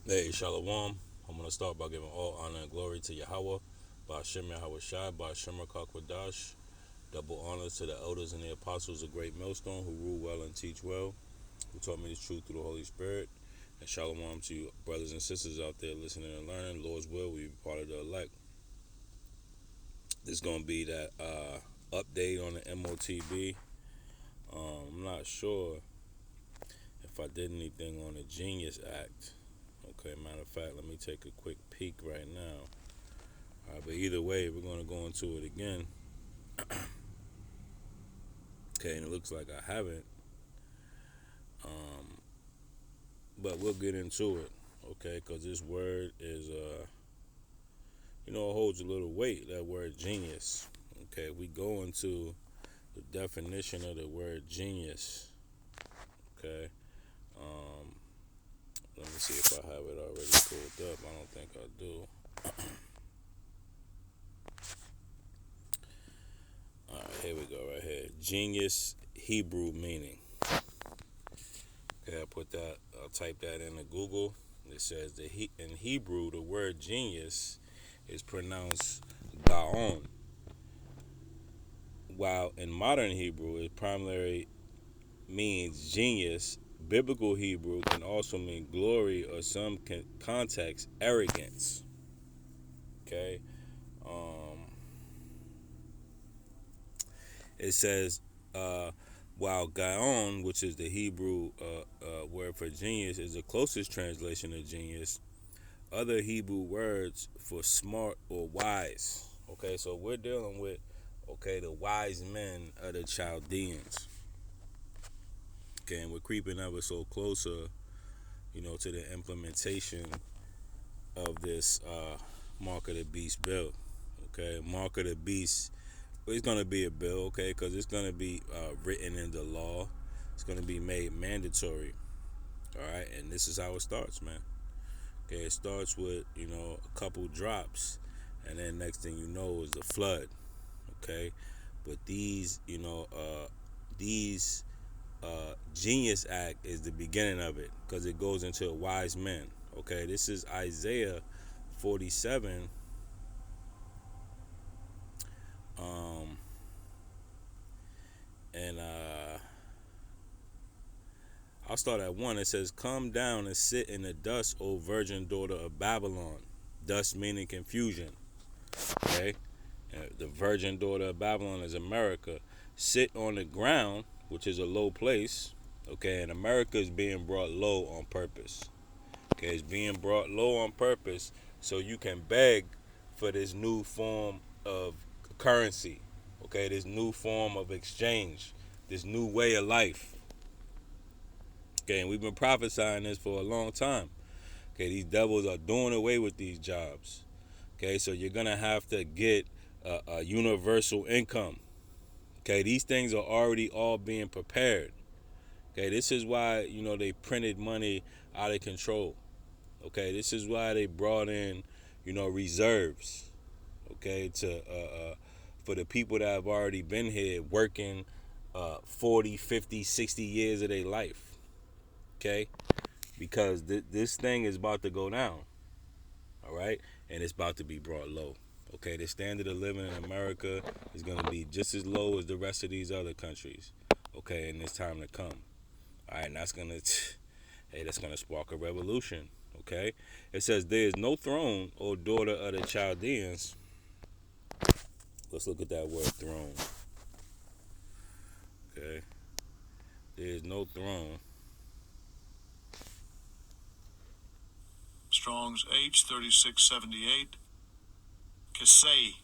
Hey, Shalom. I'm going to start by giving all honor and glory to Yahweh, Ba'ashem Yahweh Shai, Ba'ashem Rakakwadash. Double honors to the elders and the apostles of Great Millstone who rule well and teach well, who taught me the truth through the Holy Spirit. And Shalom to you, brothers and sisters out there listening and learning. Lord's will, we be part of the elect. This is going to be that update on the MOTB. I'm not sure if I did anything on the Genius Act. Okay, matter of fact, let me take a quick peek right now. All right, but either way, we're going to go into it again. Okay, and it looks like I haven't. Um, but we'll get into it. Okay, because this word is, it holds a little weight. That word genius. Okay, we go into the definition of the word genius. Okay, um, let me see if I have it already pulled up. I don't think I do. All right, here we go. Right here, genius Hebrew meaning. Okay, I'll type that into Google. It says that in Hebrew, the word genius is pronounced gaon, while in modern Hebrew, it primarily means genius. Biblical Hebrew can also mean glory or some context, arrogance. Okay, um, it says while gaon, which is the Hebrew word for genius, is the closest translation of genius. Other Hebrew words for smart or wise. Okay, so we're dealing with the wise men of the Chaldeans. Okay, and we're creeping ever so closer, to the implementation of this Mark of the Beast bill. Okay, Mark of the Beast. It's gonna be a bill, okay, because it's gonna be written into law. It's gonna be made mandatory. All right, and this is how it starts, man. Okay, it starts with a couple drops, and then next thing you know is the flood. Okay, but these Genius Act is the beginning of it because it goes into wise men. Okay, this is Isaiah 47. Um, and I'll start at 1. It says, "Come down and sit in the dust, O virgin daughter of Babylon." Dust meaning confusion. Okay, the virgin daughter of Babylon is America. Sit on the ground, which is a low place. Okay, and America is being brought low on purpose. Okay, it's being brought low on purpose so you can beg for this new form of currency. Okay, this new form of exchange, this new way of life. Okay, and we've been prophesying this for a long time. Okay, these devils are doing away with these jobs. Okay, so you're gonna have to get a universal income. Okay, these things are already all being prepared. Okay, this is why they printed money out of control. Okay, this is why they brought in reserves. Okay, to for the people that have already been here working 40, 50, 60 years of their life. Okay, because this thing is about to go down. All right, and it's about to be brought low. Okay, the standard of living in America is going to be just as low as the rest of these other countries. Okay, and it's time to come. All right, and that's gonna spark a revolution. Okay, it says there is no throne, O daughter of the Chaldeans. Let's look at that word throne. Okay, there is no throne. Strong's H3678. Kasei.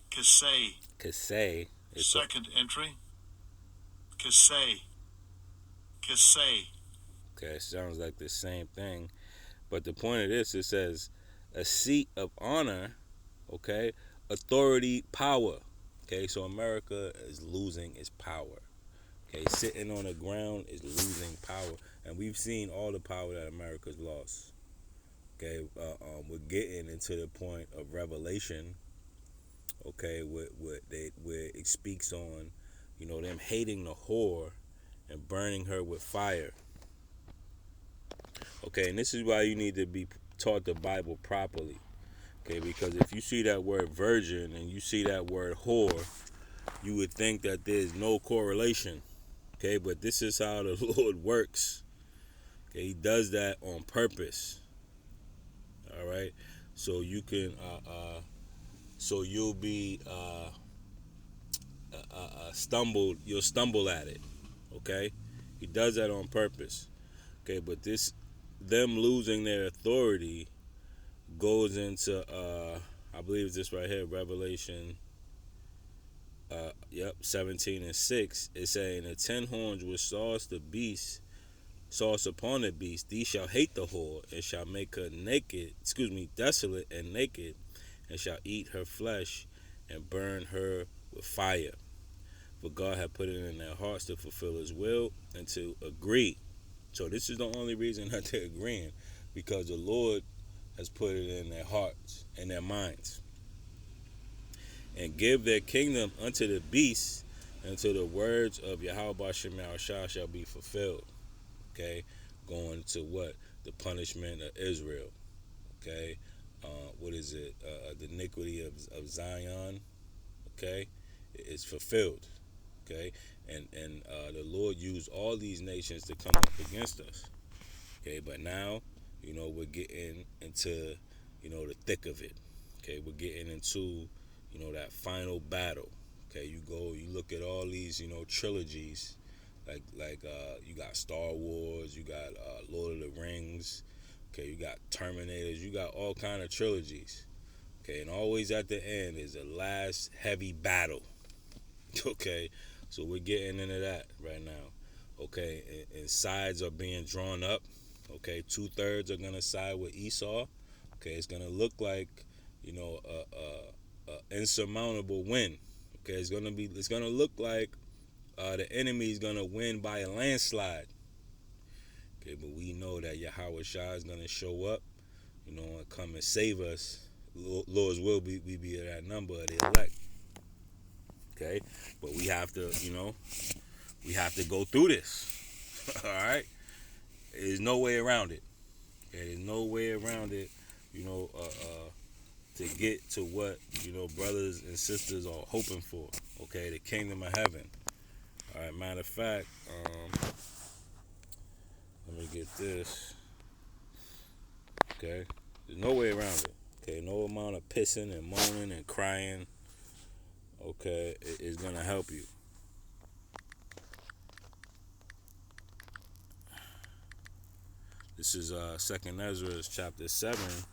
Kasei. Kasei. Second entry. Kasei. Kasei. Okay, it sounds like the same thing, but the point of this, it says a seat of honor. Okay, authority, power. Okay, so America is losing its power. Okay, sitting on the ground is losing power, and we've seen all the power that America's lost. Okay, we're getting into the point of revelation. Okay, where it speaks on, them hating the whore and burning her with fire. Okay, and this is why you need to be taught the Bible properly. Okay, because if you see that word virgin and you see that word whore, you would think that there's no correlation. Okay, but this is how the Lord works. Okay, He does that on purpose. All right, so you can, so you'll be stumbled. You'll stumble at it. Okay, He does that on purpose. Okay, but them losing their authority goes into, I believe it's this right here, Revelation. Yep, 17:6. It's saying the 10 horns which sauce upon the beast, these shall hate the whore, and shall make her naked, desolate and naked, and shall eat her flesh, and burn her with fire. For God had put it in their hearts to fulfill His will and to agree. So this is the only reason that they're agreeing, because the Lord has put it in their hearts and their minds. And give their kingdom unto the beast, until the words of Yahweh Shem Shah shall be fulfilled. Okay, going to what? The punishment of Israel. Okay, what is it? The iniquity of Zion. Okay, it's fulfilled. Okay, and the Lord used all these nations to come up against us. Okay, but now, we're getting into, the thick of it. Okay, we're getting into, that final battle. Okay, you look at all these, trilogies, like you got Star Wars, you got Lord of the Rings. Okay, you got Terminators, you got all kind of trilogies. Okay, and always at the end is the last heavy battle. Okay, so we're getting into that right now. Okay, and sides are being drawn up. Okay, 2/3 are gonna side with Esau. Okay, it's gonna look like, a insurmountable win. Okay, it's gonna look like the enemy is gonna win by a landslide. Okay, but we know that Yahweh Shah is gonna show up, and come and save us. Lord's will we be that number of the elect. Okay, but we have to, we have to go through this. All right, there's no way around it. Okay? There's no way around it. To get to what brothers and sisters are hoping for. Okay, the kingdom of heaven. All right. Matter of fact, let me get this. Okay, there's no way around it. Okay, no amount of pissing and moaning and crying. Okay, is gonna help you. This is Second Ezra chapter 7.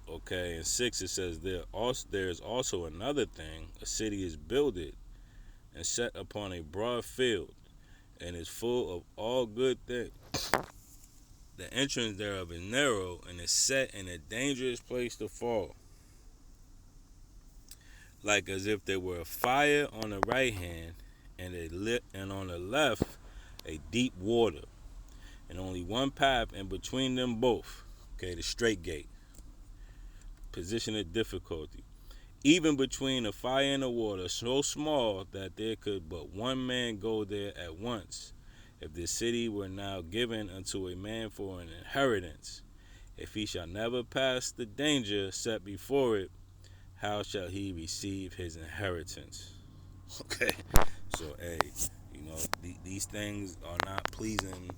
Okay, in 6 it says there is also another thing. A city is builded and set upon a broad field, and is full of all good things. The entrance thereof is narrow, and is set in a dangerous place to fall, like as if there were a fire on the right hand, and on the left a deep water, and only one path in between them both. Okay, the straight gate. Position of difficulty. Even between the fire and the water, so small that there could but one man go there at once. If the city were now given unto a man for an inheritance, if he shall never pass the danger set before it, how shall he receive his inheritance? Okay, so hey, these things are not pleasing.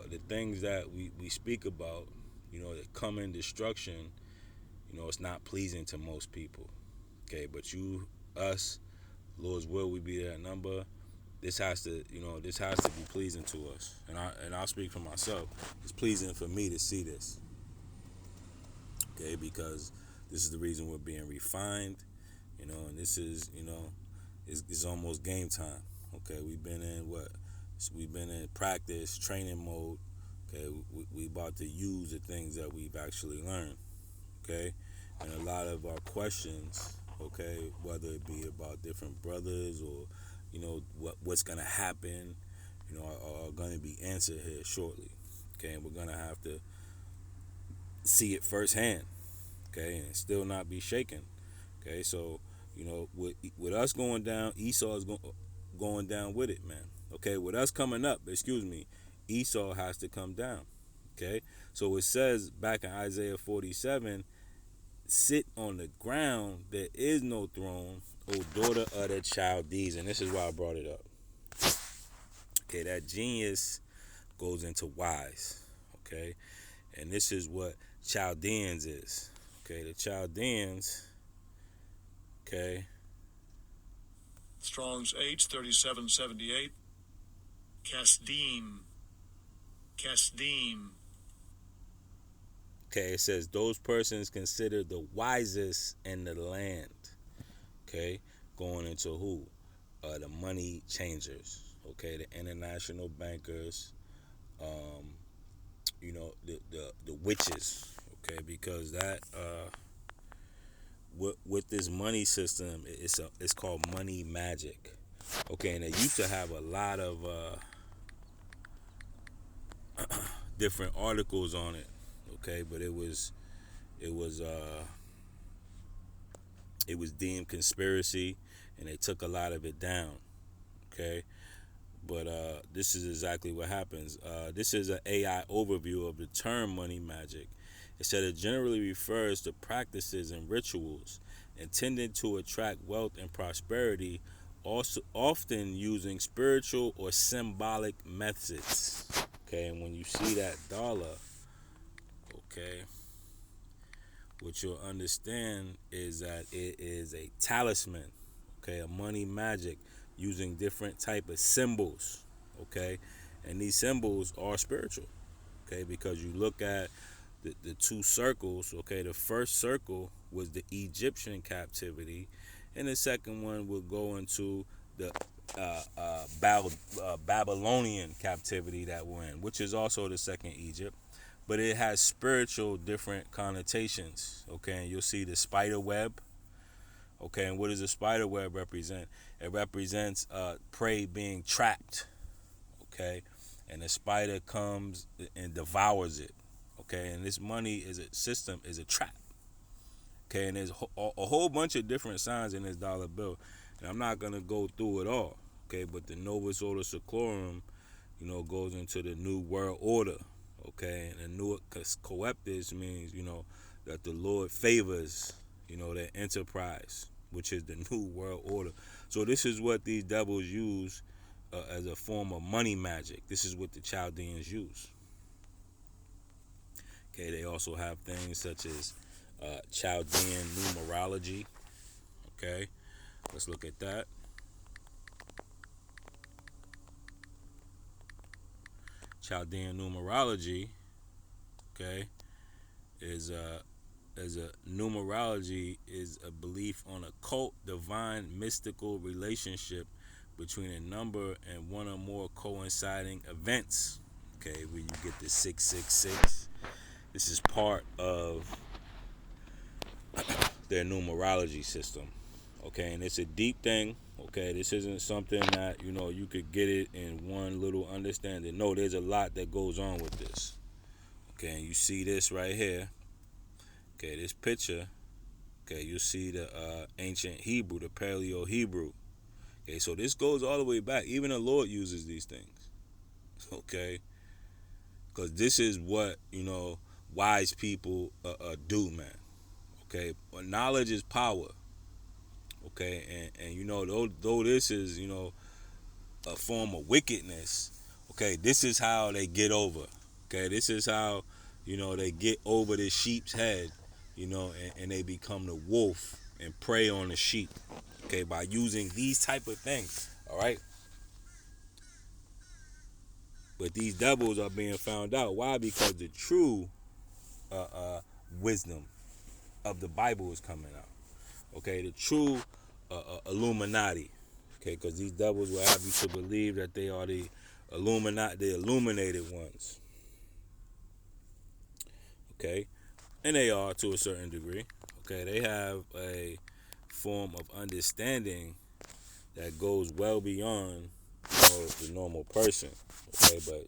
The things that we speak about, that come in destruction, it's not pleasing to most people. Okay, but us, Lord's will, we be that number. This has to be pleasing to us, and I'll speak for myself. It's pleasing for me to see this. Okay, because this is the reason we're being refined, and this is, it's almost game time. Okay, we've been in practice, training mode. Okay, we about to use the things that we've actually learned. Okay, and a lot of our questions, okay, whether it be about different brothers or what's gonna happen, are going to be answered here shortly. Okay, and we're gonna have to see it firsthand. Okay, and still not be shaken. Okay, so with us going down, Esau is going down with it, man. Okay, with us coming up, Esau has to come down. Okay, so it says back in Isaiah 47, sit on the ground, there is no throne, O daughter of the Chaldees. And this is why I brought it up. Okay, that genius goes into wise. Okay, and this is what Chaldeans is. Okay, the Chaldeans, okay, Strong's H 3778. Kasdim. Kasdim. okay, it says those persons considered the wisest in the land. Okay, going into who? The money changers. Okay, the international bankers. You know, the witches. Okay, because that with this money system, it's called money magic. Okay, and they used to have a lot of different articles on it. Okay, but it was it was deemed conspiracy, and they took a lot of it down. Okay, but this is exactly what happens. This is an AI overview of the term money magic. It said it generally refers to practices and rituals intended to attract wealth and prosperity, also often using spiritual or symbolic methods. Okay, and when you see that dollar, okay, what you'll understand is that it is a talisman, okay, a money magic using different type of symbols, okay, and these symbols are spiritual, okay, because you look at the two circles, okay, the first circle was the Egyptian captivity, and the second one will go into the Babylonian captivity that we're in, which is also the second Egypt, but it has spiritual different connotations, okay, and you'll see the spider web, okay, and what does the spider web represent? It represents prey being trapped, okay, and the spider comes and devours it, okay, and this money is a system, is a trap, okay, and there's a whole bunch of different signs in this dollar bill, and I'm not gonna go through it all, okay, but the Novus Ordo Seclorum, you know, goes into the New World Order, okay, and the New Coeptis means, you know, that the Lord favors, you know, their enterprise, which is the New World Order. So this is what these devils use as a form of money magic. This is what the Chaldeans use. Okay, they also have things such as Chaldean numerology. Okay, let's look at that. Chaldean numerology, okay, is a numerology is a belief on a cult, divine, mystical relationship between a number and one or more coinciding events. Okay, where you get the 666. This is part of their numerology system. Okay, and it's a deep thing. Okay, this isn't something that, you know, you could get it in one little understanding. No, there's a lot that goes on with this. Okay, and you see this right here. Okay, this picture. Okay, you see the ancient Hebrew, the Paleo Hebrew. Okay, so this goes all the way back. Even the Lord uses these things. Okay, because this is what, you know, wise people do, man. Okay, but knowledge is power. Okay, and you know, though this is, you know, a form of wickedness. Okay, this is how they get over. Okay, this is how, you know, they get over the sheep's head, you know, and they become the wolf and prey on the sheep. Okay, by using these type of things. All right, but these devils are being found out. Why? Because the true wisdom of the Bible is coming out. Okay, the true Illuminati. Okay, because these devils will have you to believe that they are the Illuminati, the illuminated ones. Okay, and they are to a certain degree. Okay, they have a form of understanding that goes well beyond, you know, the normal person. Okay, but,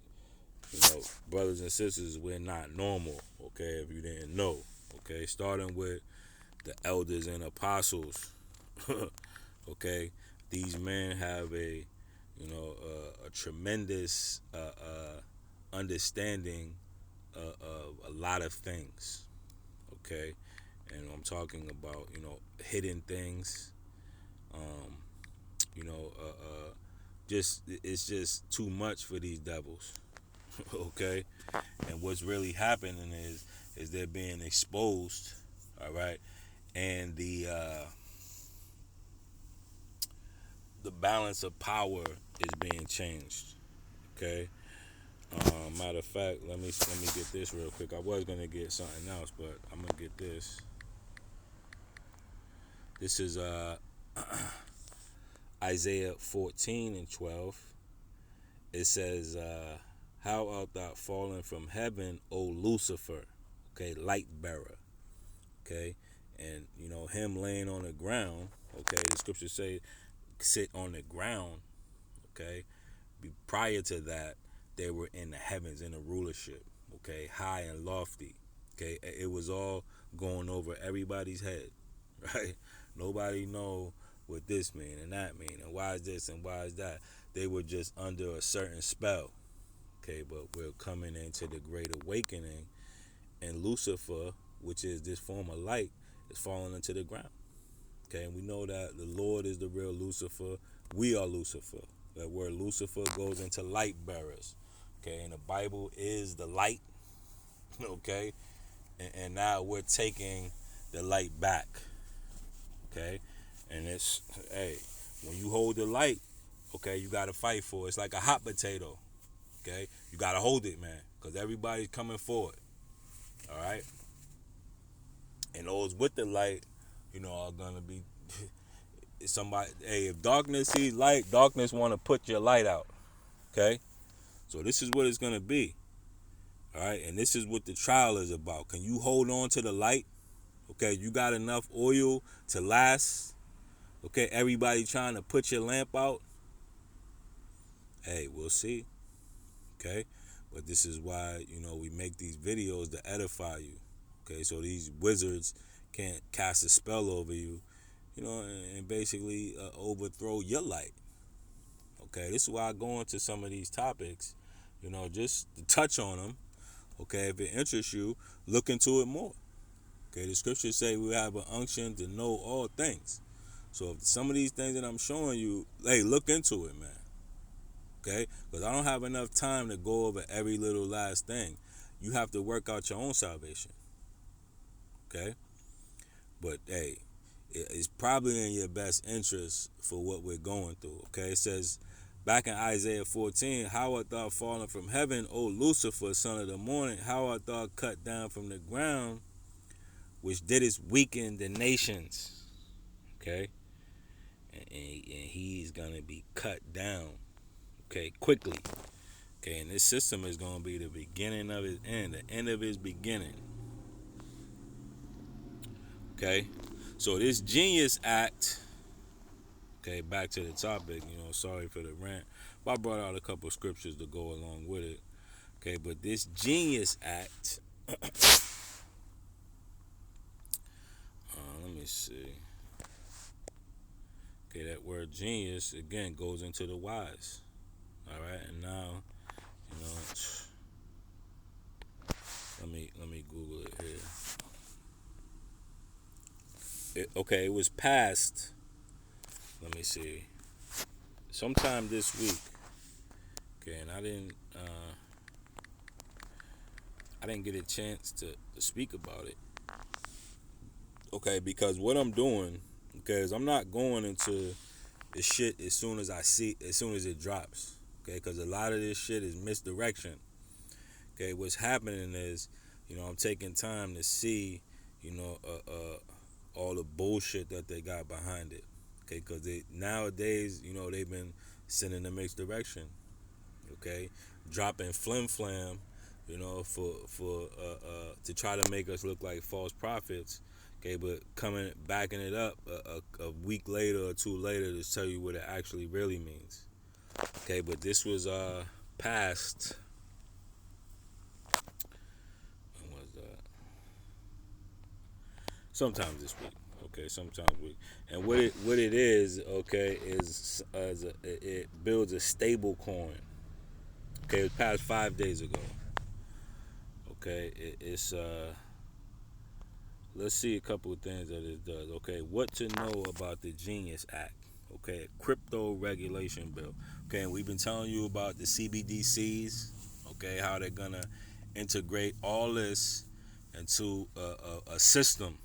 you know, brothers and sisters, we're not normal. Okay, if you didn't know. Okay, starting with the elders and apostles. Okay, these men have a, you know, a tremendous understanding of a lot of things. Okay, and I'm talking about hidden things. Um, you know, just it's just too much for these devils. Okay, and what's really happening is they're being exposed. All right, and the balance of power is being changed. Okay. Matter of fact, let me get this real quick. I was gonna get something else, but I'm gonna get this. This is Isaiah 14 and 12. It says, "How art thou fallen from heaven, O Lucifer?" Okay, light bearer. Okay, and him laying on the ground. Okay, the scriptures say, "Sit on the ground." Okay, prior to that, they were in the heavens in a rulership. Okay, high and lofty. Okay, it was all going over everybody's head, right? Nobody know what this mean and that mean and why is this and why is that. They were just under a certain spell. Okay, but we're coming into the great awakening, and Lucifer, which is this form of light, is falling into the ground. Okay, and we know that the Lord is the real Lucifer. We are Lucifer. That word Lucifer goes into light bearers. Okay, and the Bible is the light. Okay, and now we're taking the light back. Okay, and it's, hey, when you hold the light, okay, you got to fight for it. It's like a hot potato. Okay, you got to hold it, man, because everybody's coming for it. All right, and those with the light, are gonna be somebody. Hey, if darkness sees light, darkness want to put your light out. Okay, so this is what it's gonna be. All right, and this is what the trial is about. Can you hold on to the light? Okay, you got enough oil to last. Okay, everybody trying to put your lamp out. Hey, we'll see. Okay, but this is why we make these videos to edify you. Okay, so these wizards can't cast a spell over you, and basically overthrow your light. Okay, this is why I go into some of these topics, just to touch on them. Okay, if it interests you, look into it more. Okay, the scriptures say we have an unction to know all things. So if some of these things that I'm showing you, hey, look into it, man. Okay, because I don't have enough time to go over every little last thing. You have to work out your own salvation. Okay, but hey, it's probably in your best interest for what we're going through. Okay, it says back in Isaiah 14, "How art thou fallen from heaven, O Lucifer, son of the morning? How art thou cut down from the ground, which didst weaken the nations?" Okay, and he's gonna be cut down. Okay, quickly. Okay, and this system is gonna be the beginning of his end, the end of his beginning. Okay, so this Genius Act. Okay, back to the topic. Sorry for the rant. But I brought out a couple of scriptures to go along with it. Okay, but this Genius Act. Let me see. Okay, that word genius again goes into the wise. All right, and now, let me Google it here. Okay, it was passed. Let me see. Sometime this week. Okay, and I didn't get a chance to speak about it. Okay, because what I'm doing, because I'm not going into the shit as soon as it drops. Okay, because a lot of this shit is misdirection. Okay, what's happening is, I'm taking time to see, all the bullshit that they got behind it. Okay, because nowadays, they've been sending a mixed direction. Okay, dropping flim flam, for to try to make us look like false prophets. Okay, but backing it up a week later or two later to tell you what it actually really means. Okay, but this was passed. When was that? Sometime this week. Okay, sometime week. And what it is, okay, is it builds a stable coin. Okay, it passed 5 days ago. Okay, it's let's see a couple of things that it does. Okay, what to know about the Genius Act. Okay, a crypto regulation bill. Okay, and we've been telling you about the CBDCs. Okay, how they're gonna integrate all this into a system.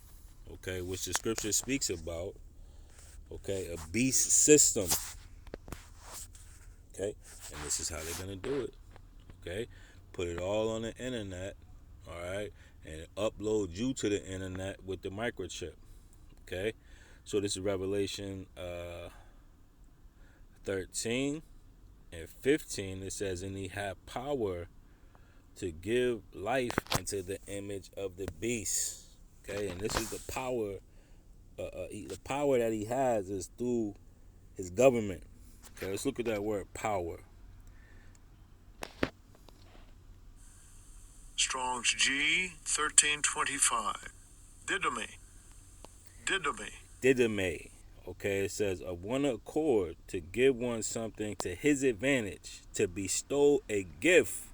Okay, which the scripture speaks about. Okay, a beast system. Okay, and this is how they're gonna do it. Okay, put it all on the internet. All right, and upload you to the internet with the microchip. Okay, so this is Revelation 13 and 15. It says, and he had power to give life into the image of the beast. Okay, and this is the power. The power that he has is through his government. Okay, let's look at that word power. Strong's G 1325. Didomi. Didomi. Didyme. Okay, it says of one accord to give one something to his advantage, to bestow a gift,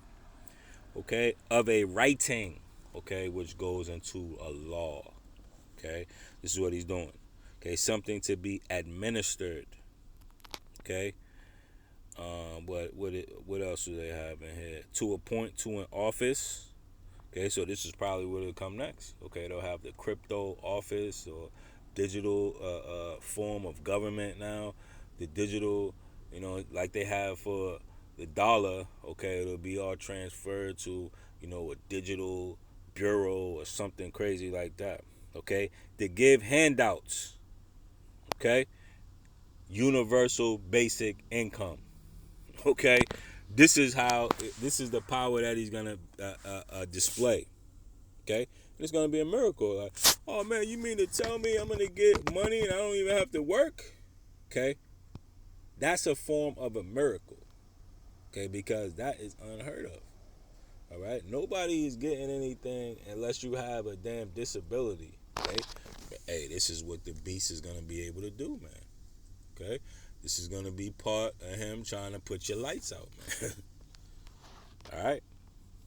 okay, of a writing, okay, which goes into a law. Okay, this is what he's doing. Okay, something to be administered. Okay, what else do they have in here? To appoint to an office. Okay, so this is probably where it'll come next. Okay, they'll have the crypto office or digital form of government now. The digital, like they have for the dollar. Okay, it'll be all transferred to a digital bureau or something crazy like that. Okay, to give handouts. Okay, universal basic income. Okay, this is the power that he's gonna display. Okay, it's gonna be a miracle. Like, oh man, you mean to tell me I'm gonna get money and I don't even have to work? Okay, that's a form of a miracle. Okay, because that is unheard of. All right, nobody is getting anything unless you have a damn disability. Okay, but hey, this is what the beast is gonna be able to do, man. Okay, this is gonna be part of him trying to put your lights out, man. All right,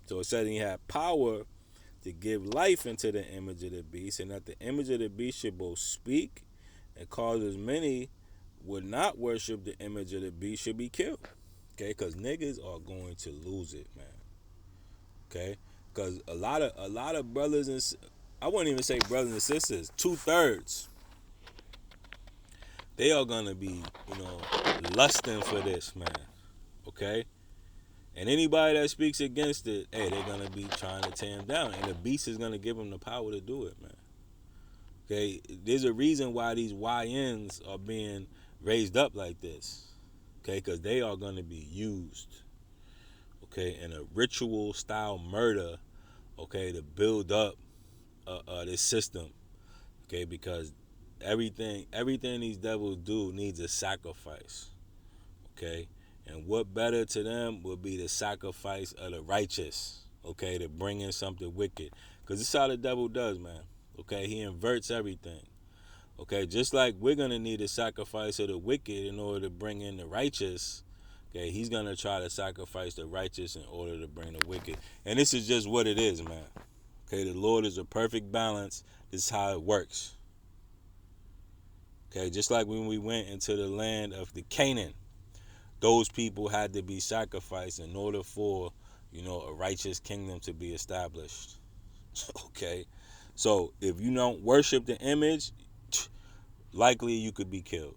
so it said he had power to give life into the image of the beast, and that the image of the beast should both speak and cause as many would not worship the image of the beast should be killed. Okay, because niggas are going to lose it, man. Okay, because a lot of brothers and I wouldn't even say brothers and sisters, 2/3, they are gonna be lusting for this, man. Okay, and anybody that speaks against it, hey, they're gonna be trying to tear him down, and the beast is gonna give them the power to do it, man. Okay, there's a reason why these YNs are being raised up like this. Okay, because they are going to be used. Okay, in a ritual style murder. Okay, to build up this system. Okay, because everything these devils do needs a sacrifice. Okay, and what better to them would be the sacrifice of the righteous. Okay, to bring in something wicked, because this is how the devil does, man. Okay, he inverts everything. Okay, just like we're gonna need a sacrifice of the wicked in order to bring in the righteous. Okay, he's gonna try to sacrifice the righteous in order to bring the wicked, and this is just what it is, man. Okay, the Lord is a perfect balance. This is how it works. Okay, just like when we went into the land of the Canaan, those people had to be sacrificed in order for a righteous kingdom to be established. Okay, so if you don't worship the image, likely you could be killed.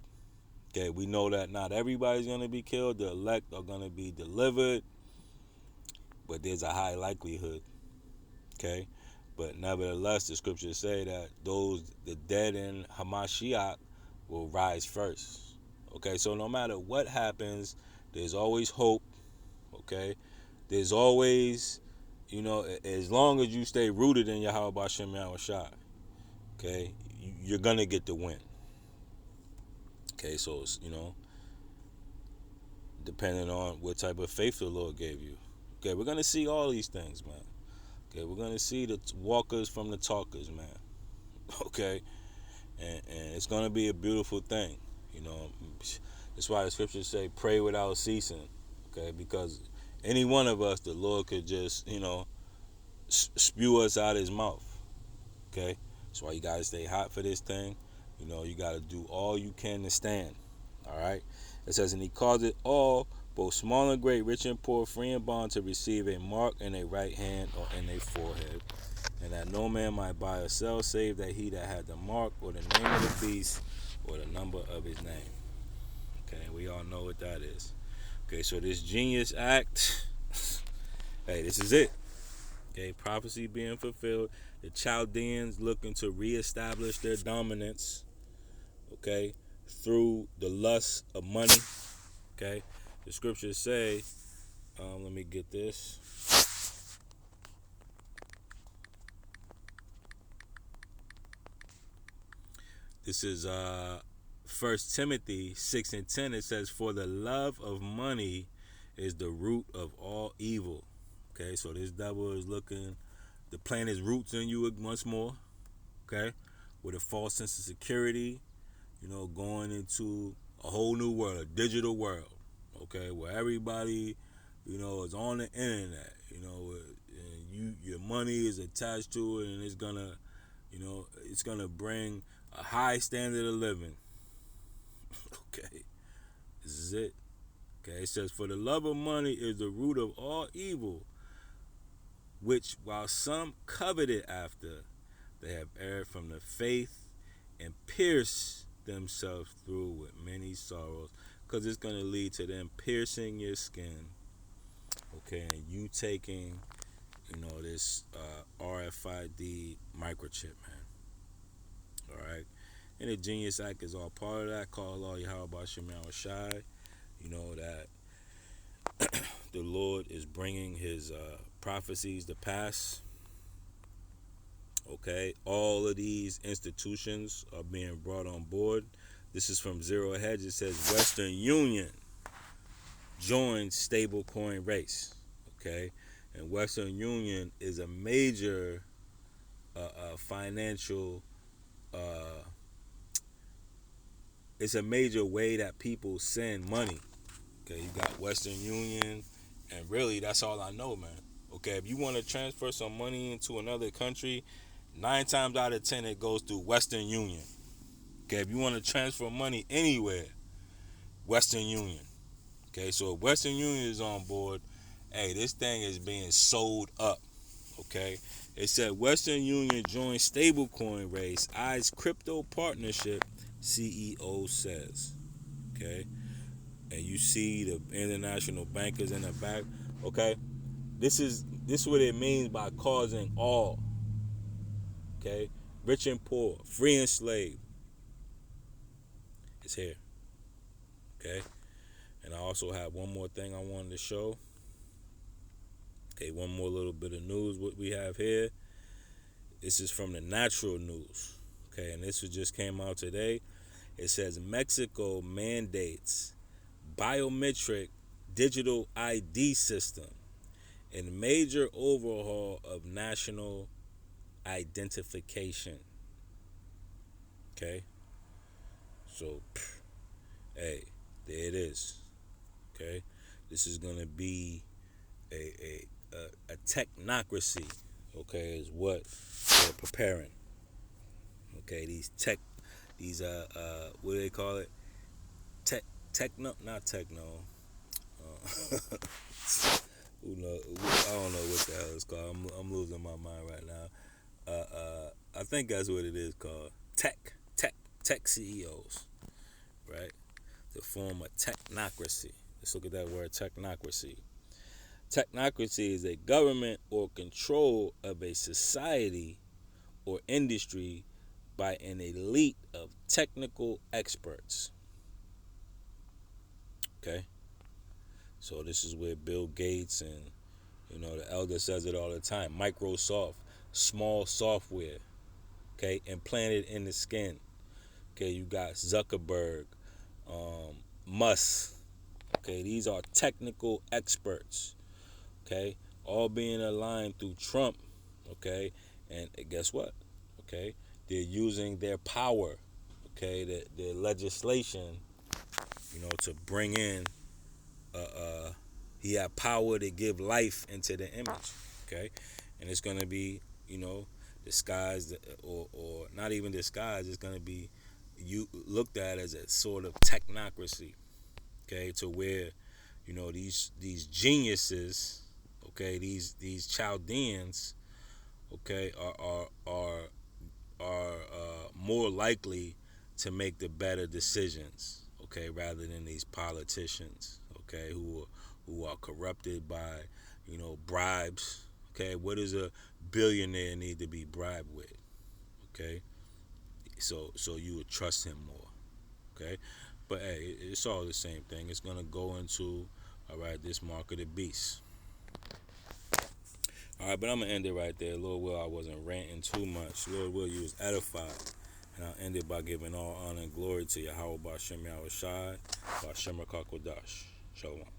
Okay, we know that not everybody's going to be killed. The elect are going to be delivered, but there's a high likelihood. Okay, but nevertheless, the scriptures say that the dead in Hamashiach will rise first. Okay, so no matter what happens, there's always hope. Okay, there's always, as long as you stay rooted in Yahweh Bashem Yahushua, okay, you're going to get the win. Okay, so it's, depending on what type of faith the Lord gave you. Okay, we're gonna see all these things, man. Okay, we're gonna see the walkers from the talkers, man. Okay, and it's gonna be a beautiful thing. That's why the scriptures say pray without ceasing. Okay, because Any one of us, the Lord could just, spew us out his mouth. Okay? That's why you gotta stay hot for this thing. You gotta do all you can to stand. Alright? It says, and he caused it all, both small and great, rich and poor, free and bond, to receive a mark in their right hand or in their forehead, and that no man might buy or sell, save that he that had the mark, or the name of the beast, or the number of his name. Okay, we all know what that is. Okay, so this Genius Act, hey, this is it. Okay, prophecy being fulfilled. The Chaldeans looking to reestablish their dominance, okay, through the lust of money. Okay, the scriptures say, let me get this. This is 1 Timothy 6:10. It says, for the love of money is the root of all evil. Okay, so this devil is looking to plant his roots in you once more. Okay, with a false sense of security, going into a whole new world, a digital world. Okay, where everybody, is on the internet. And your money is attached to it, and it's gonna bring a high standard of living. Okay, this is it. Okay, it says, for the love of money is the root of all evil, which while some coveted after, they have erred from the faith and pierced themselves through with many sorrows, because it's going to lead to them piercing your skin. Okay, and you taking, this RFID microchip, man. All right, and the Genius Act is all part of that. Call Allah Yahweh Shemel Shai. That the Lord is bringing his prophecies to pass. Okay, all of these institutions are being brought on board. This is from Zero Hedge. It says Western Union joined stablecoin race. Okay, and Western Union is a major financial. It's a major way that people send money. Okay, you got Western Union, and really that's all I know, man. Okay, if you want to transfer some money into another country, 9 times out of 10 it goes through Western Union. Okay, if you want to transfer money anywhere, Western Union. Okay, so if Western Union is on board, hey, this thing is being sold up. Okay, it said Western Union joined stablecoin race, eyes crypto partnership, CEO says. Okay, and you see the international bankers in the back. Okay, this is what it means by causing all. Okay, rich and poor, free and slave. It's here. Okay, and I also have one more thing I wanted to show. Okay, one more little bit of news. What we have here. This is from the Natural News. Okay, and this just came out today. It says Mexico mandates biometric digital ID system and major overhaul of national identification. Okay, so hey, there it is. Okay, this is gonna be a technocracy. Okay, is what they're preparing. Okay, what do they call it? Not techno. Who knows? I don't know what the hell it's called. I'm losing my mind right now. I think that's what it is called. Tech CEOs, right? To form a technocracy. Let's look at that word, technocracy. Technocracy is a government or control of a society or industry by an elite of technical experts. Okay, so this is where Bill Gates and the elder says it all the time. Microsoft, small software, okay, implanted in the skin. Okay, you got Zuckerberg, Musk. Okay, these are technical experts. Okay, all being aligned through Trump. Okay, and guess what? Okay, they're using their power. Okay, their legislation. To bring in He had power to give life into the image. Okay, and it's gonna be, disguised, or not even disguised. It's gonna be you looked at as a sort of technocracy. Okay, to where these geniuses, okay, these Chaldeans, okay, are more likely to make the better decisions, okay, rather than these politicians, okay, who are corrupted by bribes. Okay, what does a billionaire need to be bribed with? Okay, so you would trust him more. Okay, but hey, it's all the same thing. It's gonna go into, all right, this mark of the beast. All right, but I'm gonna end it right there. Lord will, I wasn't ranting too much. Lord will, you was edified. And I'll end it by giving all honor and glory to Yahweh Bashem Yahweh Shai, Bashem Rakakwadash. Shalom.